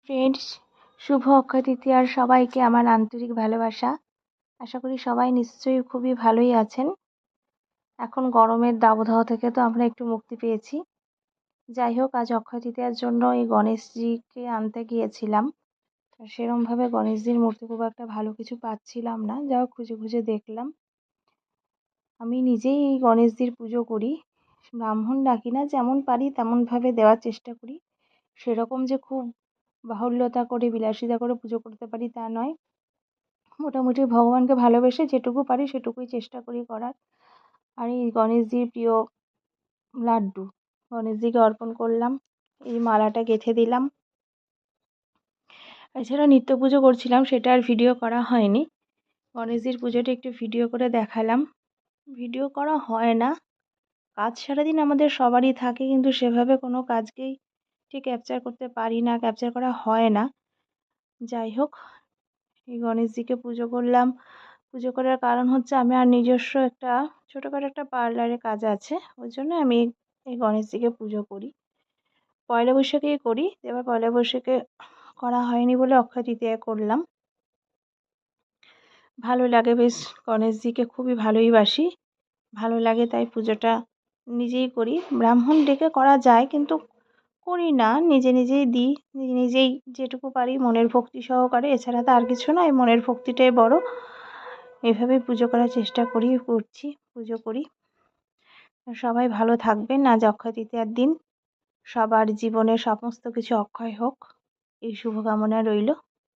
Friends, শুভ অক্ষয় তৃতীয়ার সবাইকে আমার আন্তরিক ভালোবাসা। আশা করি সবাই নিশ্চয়ই খুবই ভালোই আছেন। এখন গরমের দাবদাহ থেকে তো আমরা একটু মুক্তি পেয়েছি। যাই হোক, আজ অক্ষয় তৃতীয়ার জন্য এই গণেশজিকে আনতে গিয়েছিলাম। সেরমভাবে গণেশজির মূর্তি খুব একটা ভালো কিছু পাচ্ছিলাম না, যা হোক খুঁজে খুঁজে দেখলাম। আমি নিজেই এই গণেশজির পুজো করি, ব্রাহ্মণ ডাকি না, যেমন পারি তেমনভাবে দেওয়ার চেষ্টা করি। সেরকম যে খুব বাহুল্যতা করে বিলাসিতা করে পুজো করতে পারি তা নয়, মোটামুটি ভগবানকে ভালোবেসে যেটুকু পারি সেটুকুই চেষ্টা করি করার। আর এই গণেশজির প্রিয় লাড্ডু গণেশজিকে অর্পণ করলাম, এই মালাটা গেঁথে দিলাম। এছাড়া নিত্য পুজো করছিলাম, সেটা আর ভিডিও করা হয়নি। গণেশজির পুজোটা একটু ভিডিও করে দেখালাম। ভিডিও করা হয় না, কাজ সারাদিন আমাদের সবারই থাকে, কিন্তু সেভাবে কোনো কাজকেই ঠিক ক্যাপচার করতে পারি না, ক্যাপচার করা হয় না। যাই হোক, এই গণেশজিকে পুজো করলাম। পুজো করার কারণ হচ্ছে আমার নিজস্ব একটা ছোটোখাটো একটা পার্লারে কাজ আছে, ওই জন্য আমি এই গণেশজিকে পুজো করি। পয়লা বৈশাখেই করি, এবার পয়লা বৈশাখে করা হয়নি বলে অক্ষয় তৃতীয়ায় করলাম। ভালো লাগে বেশ, গণেশজিকে খুবই ভালোইবাসি, ভালো লাগে, তাই পুজোটা নিজেই করি। ব্রাহ্মণ ডেকে করা যায়, কিন্তু করি না, নিজে নিজেই দিই, নিজে নিজেই যেটুকু পারি মনের ভক্তি সহকারে। এছাড়া তো আর কিছু নয়, মনের ভক্তিটাই বড়। এভাবেই পুজো করার চেষ্টা করি, করছি, পুজো করি। সবাই ভালো থাকবেন। আজ অক্ষয় তৃতীয়ার দিন, সবার জীবনে সমস্ত কিছু অক্ষয় হোক, এই শুভকামনা রইল।